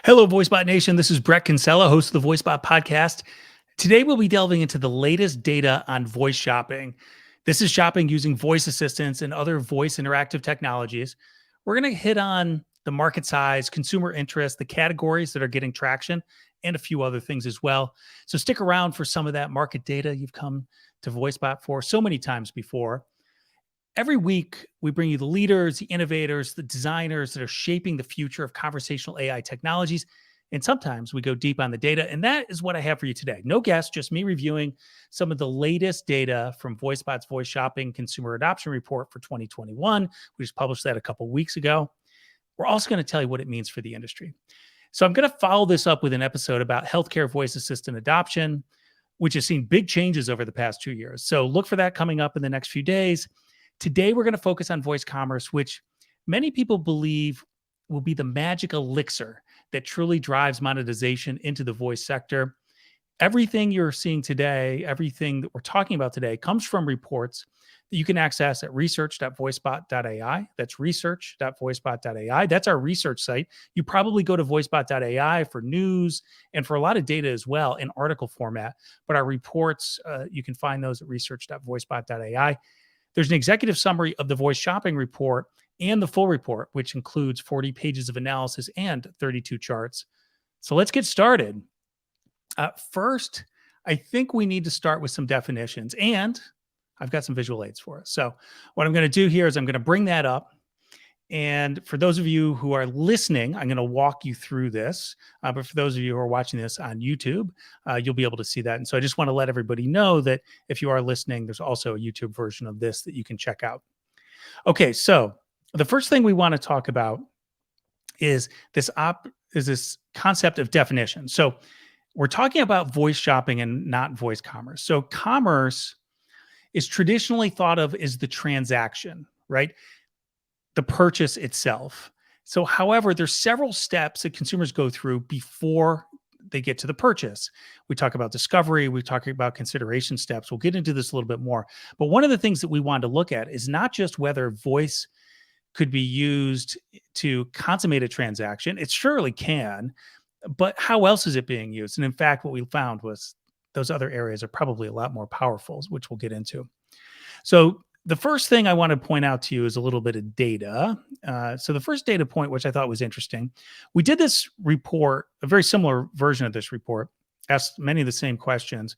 Hello, VoiceBot Nation. This is Brett Kinsella, host of the VoiceBot podcast. Today, we'll be delving into the latest data on voice shopping. This is shopping using voice assistants and other voice interactive technologies. We're going to hit on the market size, consumer interest, the categories that are getting traction, and a few other things as well. So stick around for some of that market data you've come to VoiceBot for so many times before. Every week, we bring you the leaders, the innovators, the designers that are shaping the future of conversational AI technologies. And sometimes we go deep on the data. And that is what I have for you today. No guests, just me reviewing some of the latest data from VoiceBot's Voice Shopping Consumer Adoption Report for 2021. We just published that a couple of weeks ago. We're also going to tell you what it means for the industry. So I'm going to follow this up with an episode about healthcare voice assistant adoption, which has seen big changes over the past 2 years. So look for that coming up in the next few days. Today, we're going to focus on voice commerce, which many people believe will be the magic elixir that truly drives monetization into the voice sector. Everything you're seeing today, everything that we're talking about today, comes from reports that you can access at research.voicebot.ai. That's research.voicebot.ai. That's our research site. You probably go to voicebot.ai for news and for a lot of data as well in article format. But our reports, you can find those at research.voicebot.ai. There's an executive summary of the voice shopping report and the full report, which includes 40 pages of analysis and 32 charts. So let's get started. First, I think we need to start with some definitions, and I've got some visual aids for us. So what I'm going to do here is I'm going to bring that up. And for those of you who are listening, I'm going to walk you through this. But for those of you who are watching this on YouTube, you'll be able to see that. And so I just want to let everybody know that if you are listening, there's also a YouTube version of this that you can check out. Okay, so the first thing we want to talk about is this concept of definition. So we're talking about voice shopping and not voice commerce. So commerce is traditionally thought of as the transaction, right? The purchase itself. So, however, there's several steps that consumers go through before they get to the purchase. We talk about discovery, we talk about consideration steps. We'll get into this a little bit more. But one of the things that we want to look at is not just whether voice could be used to consummate a transaction. It surely can, but how else is it being used? And in fact, what we found was those other areas are probably a lot more powerful, which we'll get into. So the first thing I want to point out to you is a little bit of data. So the first data point, which I thought was interesting, we did this report, a very similar version of this report, asked many of the same questions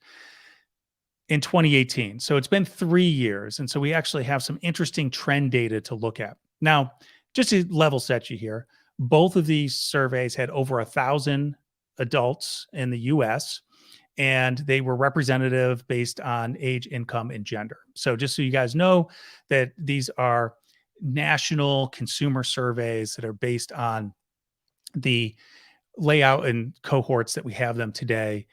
in 2018. So it's been 3 years. And so we actually have some interesting trend data to look at. Now, just to level set you here, both of these surveys had over 1,000 adults in the US, and they were representative based on age, income, and gender. So just so you guys know that these are national consumer surveys that are based on the layout and cohorts that we have them today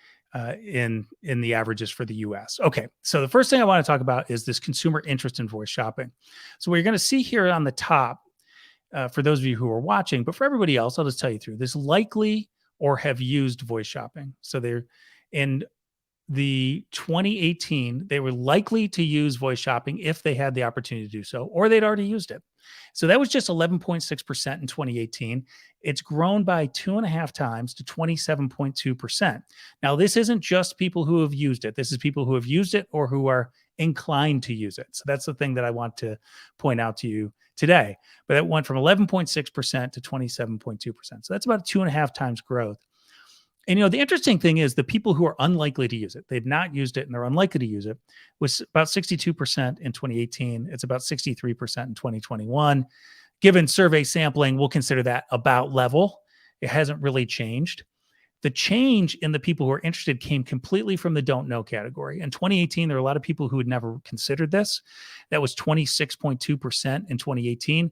in the averages for the US. Okay, so the first thing I want to talk about is this consumer interest in voice shopping. So what you're going to see here on the top, for those of you who are watching, but for everybody else, I'll just tell you through this: likely or have used voice shopping. So they're in the 2018, they were likely to use voice shopping if they had the opportunity to do so, or they'd already used it. So that was just 11.6% in 2018. It's grown by 2.5 times to 27.2%. Now, this isn't just people who have used it. This is people who have used it or who are inclined to use it. So that's the thing that I want to point out to you today. But it went from 11.6% to 27.2%. So that's about 2.5 times growth. And, the interesting thing is the people who are unlikely to use it, they've not used it and they're unlikely to use it, was about 62% in 2018. It's about 63% in 2021. Given survey sampling, we'll consider that about level. It hasn't really changed. The change in the people who are interested came completely from the don't know category. In 2018, there were a lot of people who had never considered this. That was 26.2% in 2018.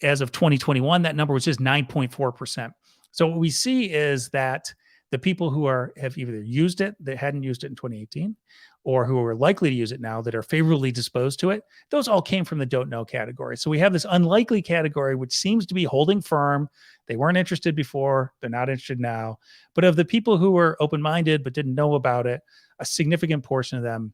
As of 2021, that number was just 9.4%. So what we see is that the people who have either used it, that hadn't used it in 2018, or who are likely to use it now that are favorably disposed to it, those all came from the don't know category. So we have this unlikely category, which seems to be holding firm. They weren't interested before, they're not interested now. But of the people who were open-minded but didn't know about it, a significant portion of them,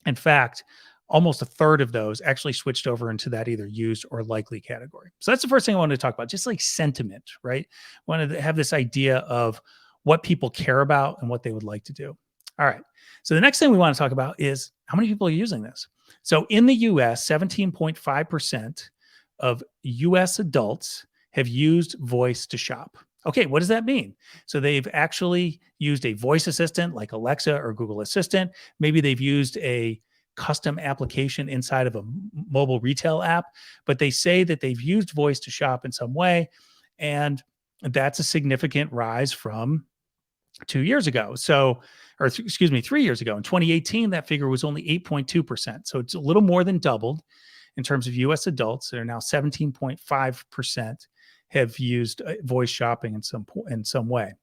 in fact, almost a third of those actually switched over into that either used or likely category. So that's the first thing I wanted to talk about, just like sentiment, right? Wanted to have this idea of what people care about and what they would like to do. All right. So the next thing we want to talk about is how many people are using this. So in the US, 17.5% of US adults have used voice to shop. Okay, what does that mean? So they've actually used a voice assistant like Alexa or Google Assistant. Maybe they've used a custom application inside of a mobile retail app, but they say that they've used voice to shop in some way. And that's a significant rise from 2 years ago. So, excuse me, 3 years ago. In 2018, that figure was only 8.2%. So it's a little more than doubled in terms of US adults. They're now 17.5% have used voice shopping in some way.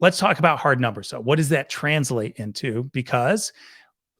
Let's talk about hard numbers. So, what does that translate into? Because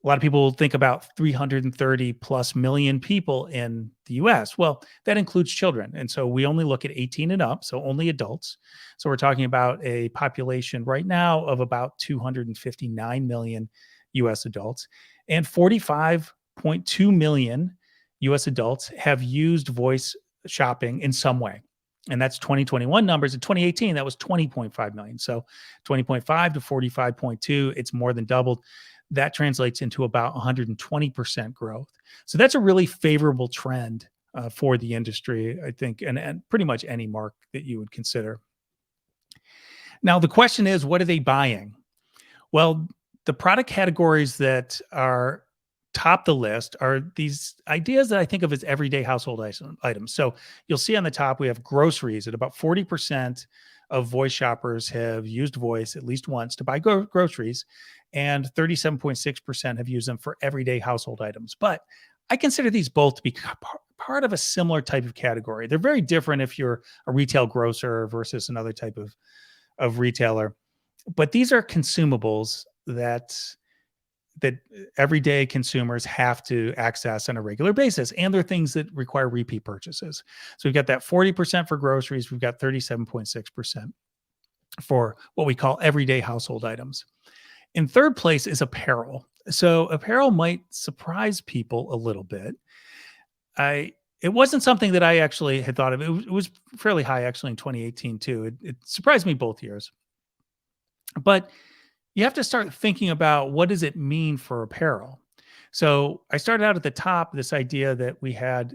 a lot of people think about 330 plus million people in the US. Well, that includes children. And so we only look at 18 and up, so only adults. So we're talking about a population right now of about 259 million US adults, and 45.2 million US adults have used voice shopping in some way. And that's 2021 numbers. In 2018, that was 20.5 million. So 20.5 to 45.2, it's more than doubled. That translates into about 120% growth. So that's a really favorable trend for the industry, I think, and pretty much any mark that you would consider. Now, the question is, what are they buying? Well, the product categories that are top the list are these ideas that I think of as everyday household items. So you'll see on the top, we have groceries. At about 40% of voice shoppers have used voice at least once to buy groceries, and 37.6% have used them for everyday household items. But I consider these both to be part of a similar type of category. They're very different if you're a retail grocer versus another type of retailer. But these are consumables that everyday consumers have to access on a regular basis. And they're things that require repeat purchases. So we've got that 40% for groceries. We've got 37.6% for what we call everyday household items. In third place is apparel. So apparel might surprise people a little bit. It wasn't something that I actually had thought of. It was fairly high actually in 2018 too. It surprised me both years. But you have to start thinking about what does it mean for apparel. So I started out at the top, this idea that we had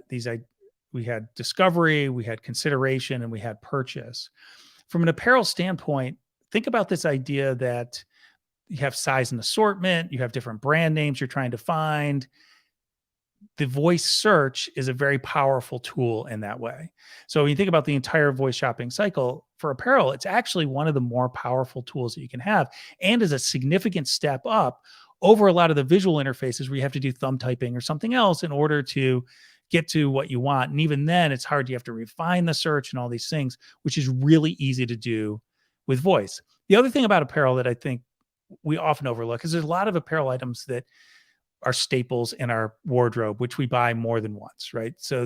discovery, we had consideration, and we had purchase. From an apparel standpoint, think about this idea that you have size and assortment, you have different brand names you're trying to find. The voice search is a very powerful tool in that way. So when you think about the entire voice shopping cycle for apparel, it's actually one of the more powerful tools that you can have, and is a significant step up over a lot of the visual interfaces where you have to do thumb typing or something else in order to get to what you want. And even then, it's hard. You have to refine the search and all these things, which is really easy to do with voice. The other thing about apparel that I think we often overlook is there's a lot of apparel items that are staples in our wardrobe, which we buy more than once, right? So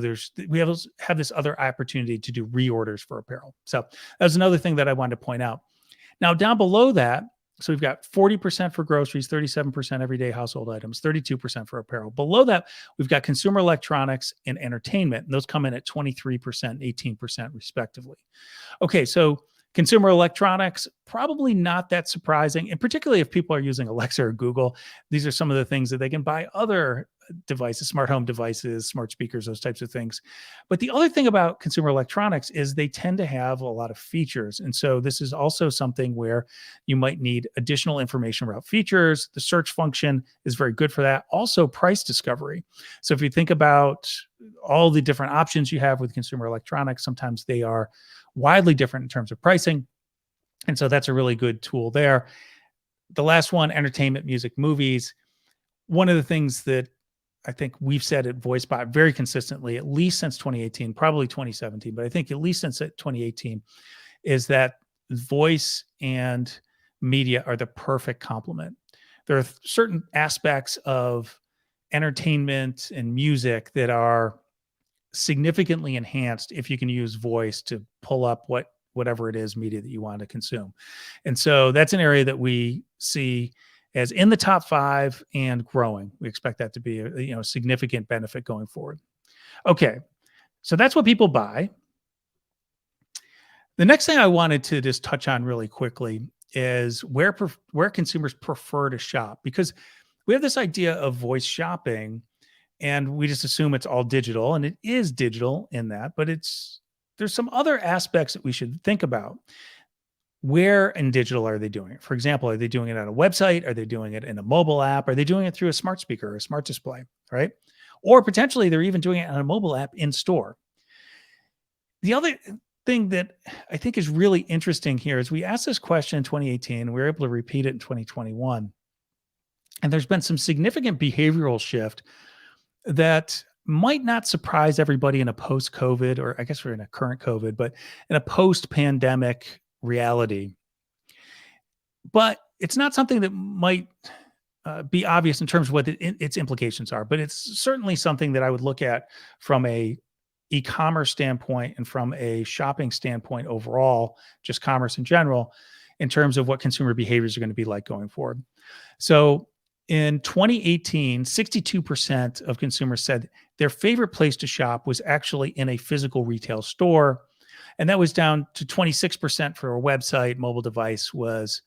we have this other opportunity to do reorders for apparel. So that's another thing that I wanted to point out. Now down below that, so we've got 40% for groceries, 37% everyday household items, 32% for apparel. Below that, we've got consumer electronics and entertainment. And those come in at 23%, 18% respectively. Okay, so consumer electronics, probably not that surprising. And particularly if people are using Alexa or Google, these are some of the things that they can buy other devices, smart home devices, smart speakers, those types of things. But the other thing about consumer electronics is they tend to have a lot of features. And so this is also something where you might need additional information about features. The search function is very good for that. Also price discovery. So if you think about all the different options you have with consumer electronics, sometimes they are widely different in terms of pricing. And so that's a really good tool there. The last one, entertainment, music, movies. One of the things that I think we've said at VoiceBot very consistently, at least since 2018, probably 2017, but I think at least since 2018, is that voice and media are the perfect complement. There are certain aspects of entertainment and music that are significantly enhanced if you can use voice to pull up whatever it is media that you want to consume. And so that's an area that we see as in the top 5 and growing. We expect that to be a significant benefit going forward. Okay, so that's what people buy. The next thing I wanted to just touch on really quickly is where consumers prefer to shop, because we have this idea of voice shopping and we just assume it's all digital, and it is digital in that, but there's some other aspects that we should think about. Where in digital are they doing it? For example, are they doing it on a website? Are they doing it in a mobile app? Are they doing it through a smart speaker or a smart display, right? Or potentially they're even doing it on a mobile app in store. The other thing that I think is really interesting here is we asked this question in 2018, and we were able to repeat it in 2021. And there's been some significant behavioral shift that might not surprise everybody in a post-COVID, or I guess we're in a current COVID, but in a post-pandemic reality. But it's not something that might be obvious in terms of what its implications are. But it's certainly something that I would look at from a e-commerce standpoint and from a shopping standpoint overall, just commerce in general, in terms of what consumer behaviors are going to be like going forward. So in 2018, 62% of consumers said their favorite place to shop was actually in a physical retail store. And that was down to 26% for a website. Mobile device was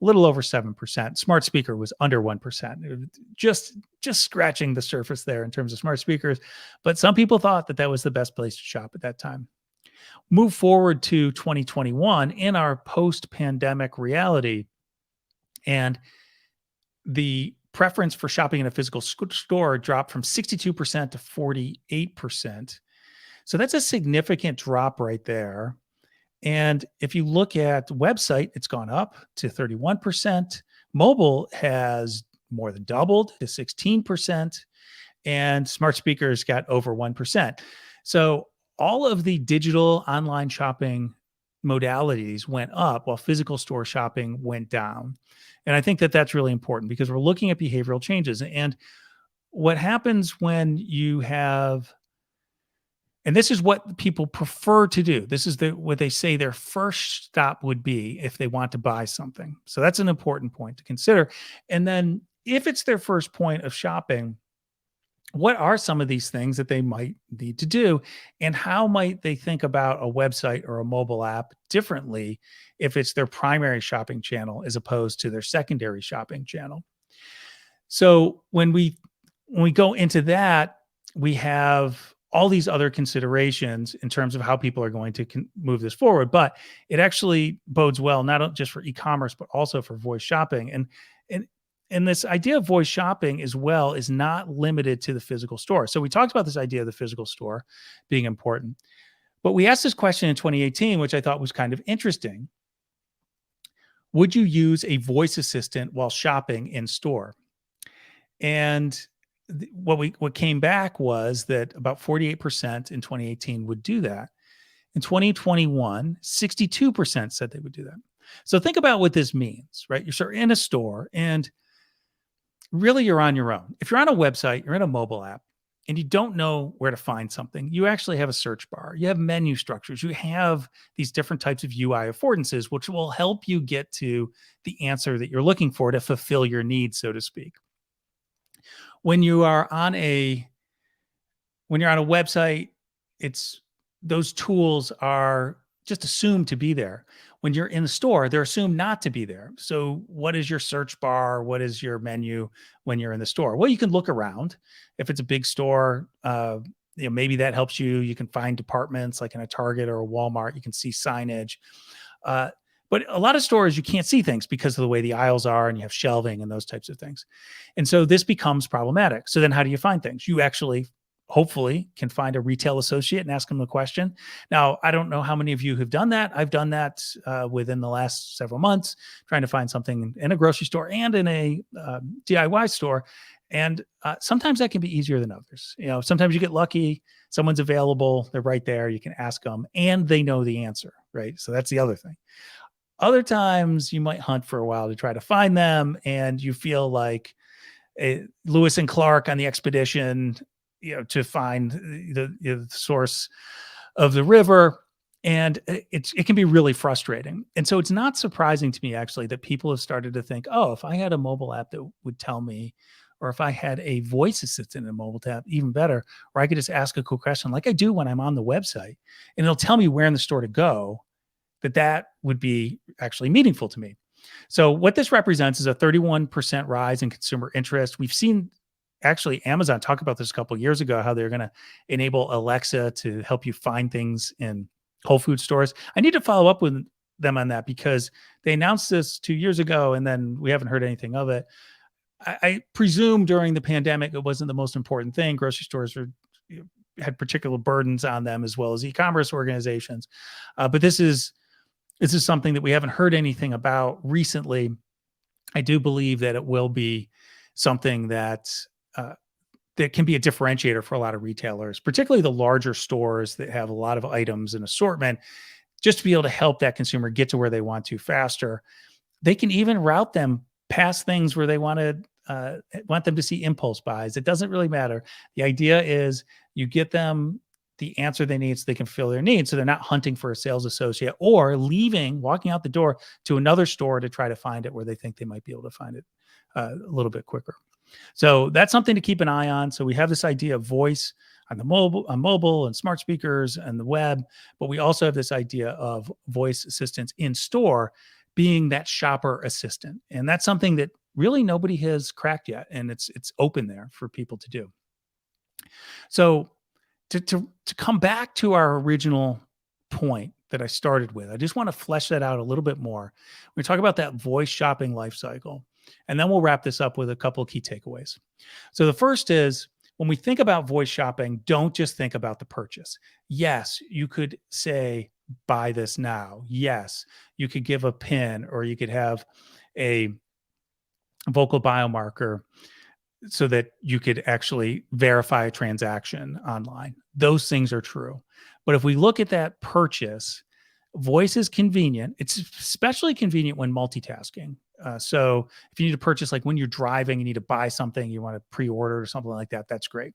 a little over 7%. Smart speaker was under 1%. Just scratching the surface there in terms of smart speakers. But some people thought that that was the best place to shop at that time. Move forward to 2021 in our post-pandemic reality, and the preference for shopping in a physical store dropped from 62% to 48%. So that's a significant drop right there. And if you look at the website, it's gone up to 31%. Mobile has more than doubled to 16%. And smart speakers got over 1%. So all of the digital online shopping modalities went up while physical store shopping went down. And I think that that's really important because we're looking at behavioral changes. And what happens when you have, and this is what people prefer to do. This is what they say their first stop would be if they want to buy something. So that's an important point to consider. And then if it's their first point of shopping, what are some of these things that they might need to do? And how might they think about a website or a mobile app differently if it's their primary shopping channel as opposed to their secondary shopping channel? So when we go into that, we have all these other considerations in terms of how people are going to move this forward. But it actually bodes well, not just for e-commerce, but also for voice shopping. And this idea of voice shopping as well is not limited to the physical store. So we talked about this idea of the physical store being important. But we asked this question in 2018, which I thought was kind of interesting. Would you use a voice assistant while shopping in store? And what came back was that about 48% in 2018 would do that. In 2021, 62% said they would do that. So think about what this means, right? You're sort of in a store and really you're on your own. If you're on a website, you're in a mobile app, and you don't know where to find something, you actually have a search bar. You have menu structures. You have these different types of UI affordances, which will help you get to the answer that you're looking for to fulfill your needs, so to speak. When you're on a website, those tools are just assumed to be there. When you're in the store, they're assumed not to be there. So what is your search bar? What is your menu when you're in the store? Well, you can look around. If it's a big store, maybe that helps you. You can find departments like in a Target or a Walmart. You can see signage. But a lot of stores, you can't see things because of the way the aisles are, and you have shelving and those types of things. And so this becomes problematic. So then how do you find things? You actually hopefully can find a retail associate and ask them the question. Now, I don't know how many of you have done that. I've done that within the last several months, trying to find something in a grocery store and in a DIY store. And sometimes that can be easier than others. Sometimes you get lucky, someone's available, they're right there, you can ask them, and they know the answer, right? So that's the other thing. Other times you might hunt for a while to try to find them, and you feel like Lewis and Clark on the expedition, to find the source of the river. And it can be really frustrating. And so it's not surprising to me actually that people have started to think, oh, if I had a mobile app that would tell me, or if I had a voice assistant in a mobile tab, even better, or I could just ask a cool question like I do when I'm on the website, and it'll tell me where in the store to go, that would be actually meaningful to me. So what this represents is a 31% rise in consumer interest. We've seen actually Amazon talk about this a couple of years ago, how they're going to enable Alexa to help you find things in Whole Food stores. I need to follow up with them on that because they announced this 2 years ago and then we haven't heard anything of it. I presume during the pandemic, it wasn't the most important thing. Grocery stores had particular burdens on them as well as e-commerce organizations. But this is something that we haven't heard anything about recently. I do believe that it will be something that that can be a differentiator for a lot of retailers, particularly the larger stores that have a lot of items and assortment, just to be able to help that consumer get to where they want to faster. They can even route them past things where they want them to see impulse buys. It doesn't really matter. The idea is you get them the answer they need so they can fill their needs. So they're not hunting for a sales associate or walking out the door to another store to try to find it where they think they might be able to find it a little bit quicker. So that's something to keep an eye on. So we have this idea of voice on mobile and smart speakers and the web, but we also have this idea of voice assistants in store being that shopper assistant. And that's something that really nobody has cracked yet. And it's open there for people to do. So to come back to our original point that I started with, I just want to flesh that out a little bit more. We talk about that voice shopping life cycle, and then we'll wrap this up with a couple of key takeaways. So the first is when we think about voice shopping, don't just think about the purchase. Yes, you could say, buy this now. Yes, you could give a pin or you could have a vocal biomarker so that you could actually verify a transaction online. Those things are true. But if we look at that purchase, voice is convenient. It's especially convenient when multitasking. So if you need to purchase, like when you're driving, you need to buy something, you want to pre-order or something like that, that's great.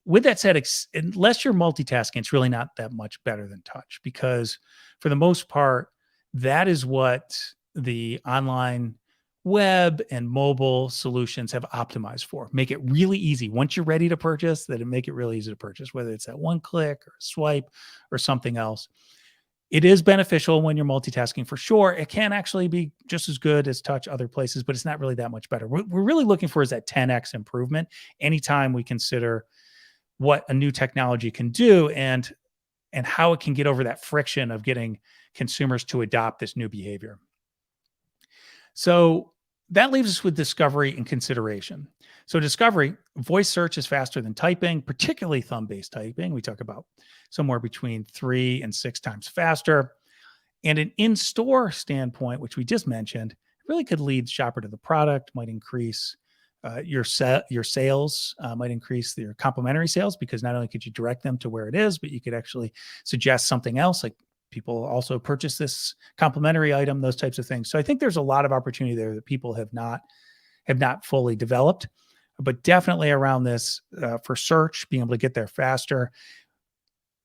With that said, unless you're multitasking, it's really not that much better than touch because for the most part, that is what the online web and mobile solutions have optimized for. Make it really easy. Once you're ready to purchase, that it make it really easy to purchase, whether it's that one click or a swipe or something else. It is beneficial when you're multitasking for sure. It can actually be just as good as touch other places, but it's not really that much better. What we're really looking for is that 10x improvement anytime we consider what a new technology can do and how it can get over that friction of getting consumers to adopt this new behavior. So that leaves us with discovery and consideration. So discovery, voice search is faster than typing, particularly thumb-based typing. We talk about somewhere between 3 and 6 times faster. And an in-store standpoint, which we just mentioned, really could lead shopper to the product, might increase your sales, might increase your complementary sales because not only could you direct them to where it is, but you could actually suggest something else like people also purchase this complementary item, those types of things. So I think there's a lot of opportunity there that people have not fully developed, but definitely around this for search, being able to get there faster.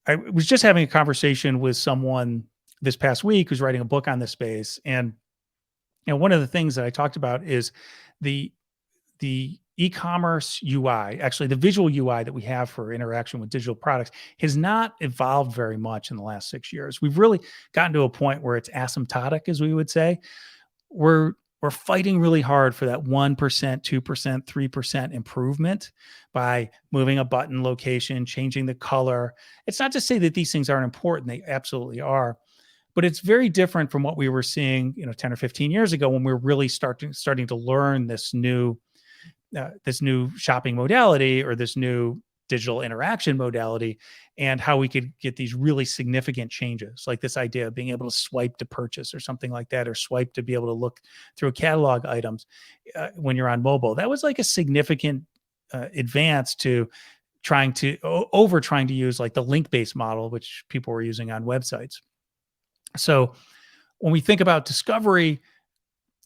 I was just having a conversation with someone this past week who's writing a book on this space. And one of the things that I talked about is the e-commerce UI, actually the visual UI that we have for interaction with digital products has not evolved very much in the last 6 years. We've really gotten to a point where it's asymptotic, as we would say. We're fighting really hard for that 1%, 2%, 3% improvement by moving a button location, changing the color. It's not to say that these things aren't important. They absolutely are. But it's very different from what we were seeing, 10 or 15 years ago when we were really starting to learn this new shopping modality or this new digital interaction modality and how we could get these really significant changes, like this idea of being able to swipe to purchase or something like that, or swipe to be able to look through a catalog items when you're on mobile. That was like a significant advance to trying to use like the link-based model, which people were using on websites. So when we think about discovery,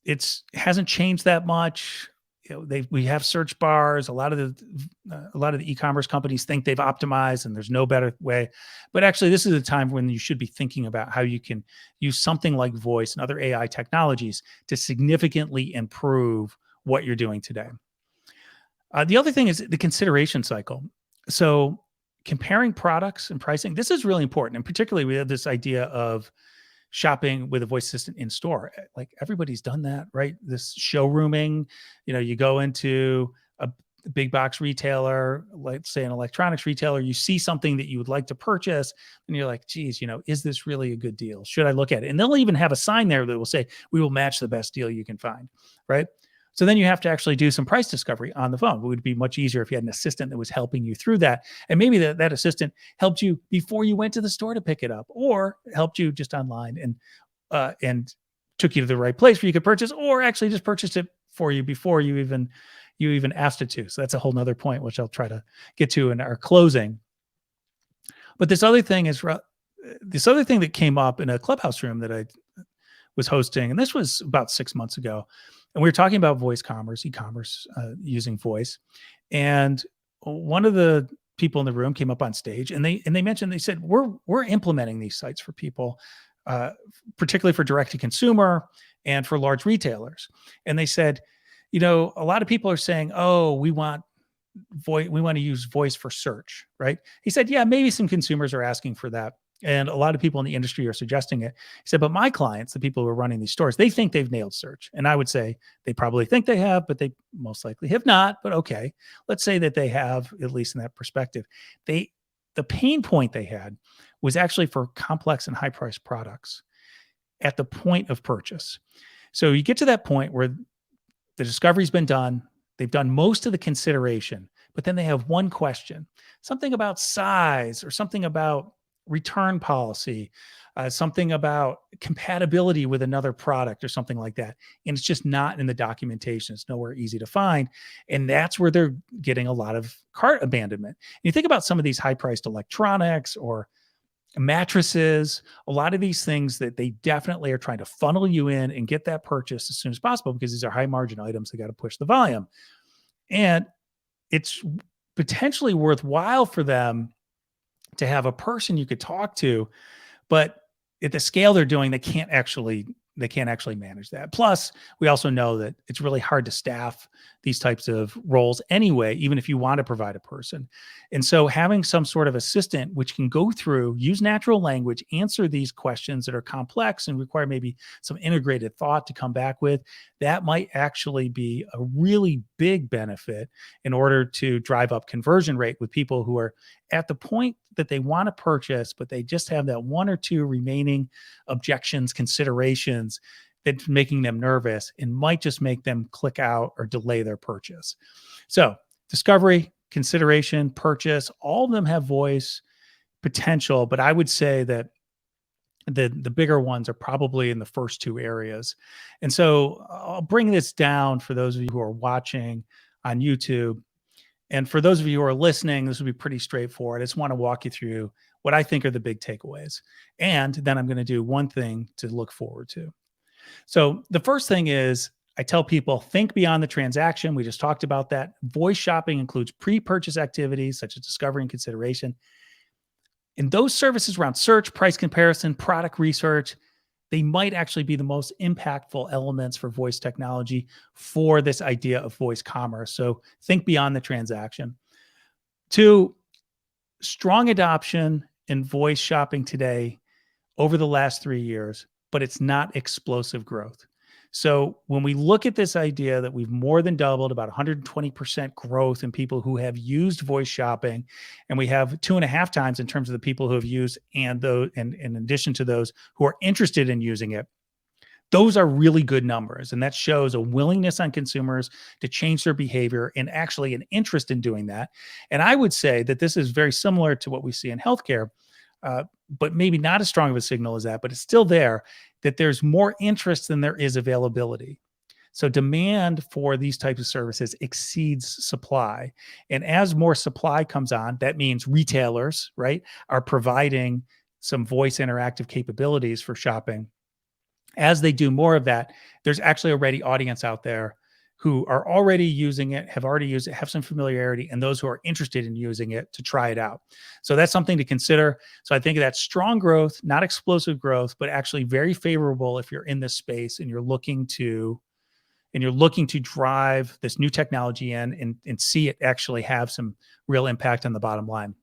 it hasn't changed that much. we have search bars. A lot of the e-commerce companies think they've optimized and there's no better way. But actually, this is a time when you should be thinking about how you can use something like voice and other AI technologies to significantly improve what you're doing today. The other thing is the consideration cycle. So comparing products and pricing, this is really important. And particularly, we have this idea of shopping with a voice assistant in store. Like everybody's done that, right? This showrooming, you go into a big box retailer, like say an electronics retailer, you see something that you would like to purchase, and you're like, geez, is this really a good deal? Should I look at it? And they'll even have a sign there that will say, we will match the best deal you can find, right? So then you have to actually do some price discovery on the phone. It would be much easier if you had an assistant that was helping you through that. And maybe that assistant helped you before you went to the store to pick it up, or helped you just online and took you to the right place where you could purchase, or actually just purchased it for you before you even asked it to. So that's a whole nother point, which I'll try to get to in our closing. But this other thing that came up in a Clubhouse room that I was hosting, and this was about 6 months ago. And we were talking about voice commerce, e-commerce, using voice. And one of the people in the room came up on stage, and they mentioned, they said, we're implementing these sites for people, particularly for direct to consumer and for large retailers. And they said, a lot of people are saying, oh, we want to use voice for search, right? He said, yeah, maybe some consumers are asking for that. And a lot of people in the industry are suggesting it. He said, but my clients, the people who are running these stores, they think they've nailed search. And I would say they probably think they have, but they most likely have not. But okay, let's say that they have, at least in that perspective. The pain point they had was actually for complex and high-priced products at the point of purchase. So you get to that point where the discovery's been done, they've done most of the consideration, but then they have one question, something about size or something about return policy, something about compatibility with another product or something like that. And it's just not in the documentation. It's nowhere easy to find. And that's where they're getting a lot of cart abandonment. And you think about some of these high-priced electronics or mattresses, a lot of these things that they definitely are trying to funnel you in and get that purchase as soon as possible, because these are high margin items. They got to push the volume. And it's potentially worthwhile for them to have a person you could talk to, but at the scale they're doing, they can't actually manage that. Plus, we also know that it's really hard to staff these types of roles anyway, even if you want to provide a person. And so having some sort of assistant which can go through, use natural language, answer these questions that are complex and require maybe some integrated thought to come back with, that might actually be a really big benefit in order to drive up conversion rate with people who are at the point that they want to purchase, but they just have that one or two remaining objections, considerations that's making them nervous and might just make them click out or delay their purchase. So discovery, consideration, purchase, all of them have voice potential, but I would say that the bigger ones are probably in the first two areas. And so I'll bring this down for those of you who are watching on YouTube. And for those of you who are listening, this will be pretty straightforward. I just want to walk you through what I think are the big takeaways. And then I'm going to do one thing to look forward to. So the first thing is, I tell people, think beyond the transaction. We just talked about that. Voice shopping includes pre-purchase activities such as discovery and consideration. And those services around search, price comparison, product research, they might actually be the most impactful elements for voice technology for this idea of voice commerce. So think beyond the transaction. 2, strong adoption in voice shopping today over the last 3 years, but it's not explosive growth. So when we look at this idea that we've more than doubled, about 120% growth in people who have used voice shopping, and we have 2.5 times in terms of the people who have used, and in addition to those who are interested in using it, those are really good numbers. And that shows a willingness on consumers to change their behavior and actually an interest in doing that. And I would say that this is very similar to what we see in healthcare, but maybe not as strong of a signal as that, but it's still there, that there's more interest than there is availability. So demand for these types of services exceeds supply. And as more supply comes on, that means retailers, right, are providing some voice interactive capabilities for shopping. As they do more of that, there's actually already audience out there who are already using it, have already used it, have some familiarity, and those who are interested in using it to try it out. So that's something to consider. So I think that's strong growth, not explosive growth, but actually very favorable if you're in this space and you're looking to drive this new technology in and see it actually have some real impact on the bottom line.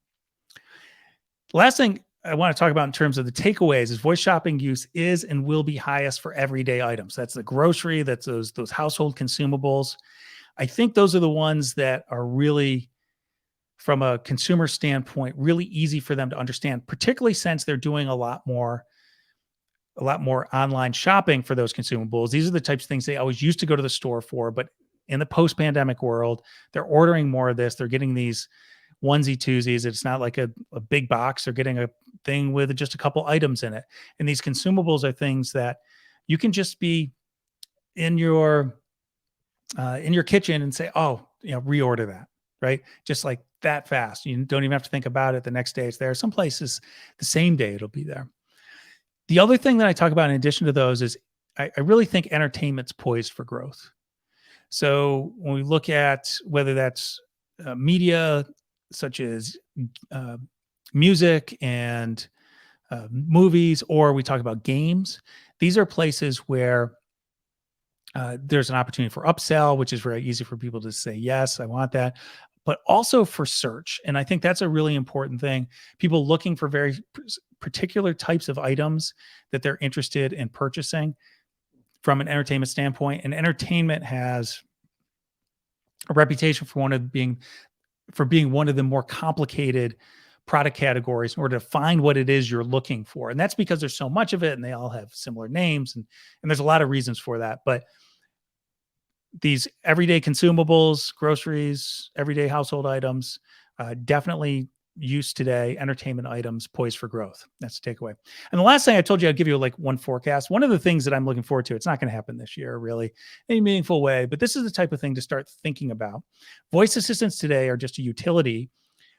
The last thing I want to talk about in terms of the takeaways is voice shopping use is and will be highest for everyday items. That's the grocery, that's those household consumables. I think those are the ones that are really, from a consumer standpoint, really easy for them to understand, particularly since they're doing a lot more online shopping for those consumables. These are the types of things they always used to go to the store for, but in the post-pandemic world, they're ordering more of this. They're getting these onesie twosies. It's not like a big box. They're getting a thing with just a couple items in it. And these consumables are things that you can just be in your kitchen and say, oh, reorder that, right? Just like that fast. You don't even have to think about it. The next day it's there. Some places the same day it'll be there. The other thing that I talk about in addition to those is I really think entertainment's poised for growth. So when we look at whether that's media such as music and movies, or we talk about games, these are places where there's an opportunity for upsell, which is very easy for people to say, yes, I want that, but also for search. And I think that's a really important thing. People looking for very particular types of items that they're interested in purchasing from an entertainment standpoint. And entertainment has a reputation for being one of the more complicated product categories in order to find what it is you're looking for. And that's because there's so much of it and they all have similar names. And there's a lot of reasons for that. But these everyday consumables, groceries, everyday household items, definitely use today, entertainment items poised for growth. That's the takeaway. And the last thing I told you, I'd give you like one forecast. One of the things that I'm looking forward to, it's not going to happen this year really in a meaningful way, but this is the type of thing to start thinking about. Voice assistants today are just a utility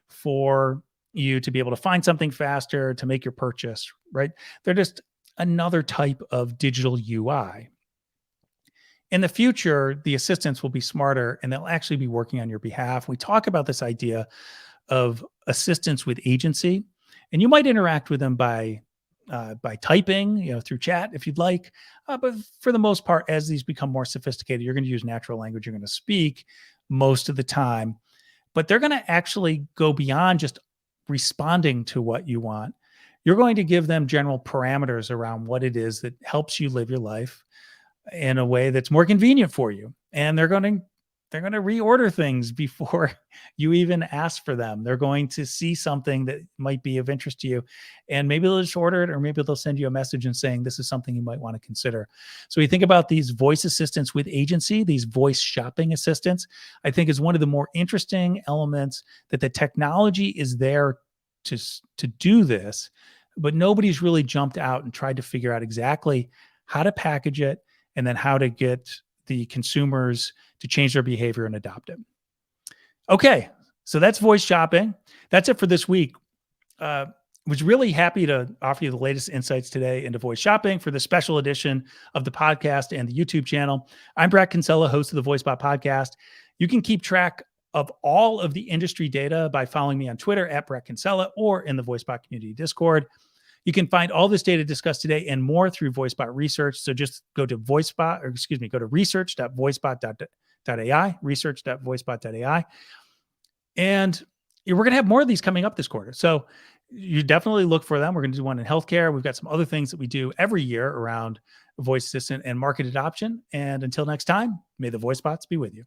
for you to be able to find something faster, to make your purchase, right? They're just another type of digital UI. In the future, the assistants will be smarter and they'll actually be working on your behalf. We talk about this idea of assistants with agency, and you might interact with them by typing, through chat if you'd like. But for the most part, as these become more sophisticated, you're going to use natural language. You're going to speak most of the time, but they're going to actually go beyond just responding to what you want. You're going to give them general parameters around what it is that helps you live your life in a way that's more convenient for you. And they're going to reorder things before you even ask for them. They're going to see something that might be of interest to you, and maybe they'll just order it, or maybe they'll send you a message and saying, this is something you might want to consider. So we think about these voice assistants with agency, these voice shopping assistants, I think is one of the more interesting elements, that the technology is there to do this, but nobody's really jumped out and tried to figure out exactly how to package it and then how to get the consumers to change their behavior and adopt it. Okay, so that's voice shopping. That's it for this week. Was really happy to offer you the latest insights today into voice shopping for the special edition of the podcast and the YouTube channel. I'm Brett Kinsella, host of the VoiceBot podcast. You can keep track of all of the industry data by following me on Twitter at Brett Kinsella or in the VoiceBot community Discord. You can find all this data discussed today and more through VoiceBot research. So just go to research.voicebot.ai, research.voicebot.ai. And we're going to have more of these coming up this quarter. So you definitely look for them. We're going to do one in healthcare. We've got some other things that we do every year around voice assistant and market adoption. And until next time, may the VoiceBots be with you.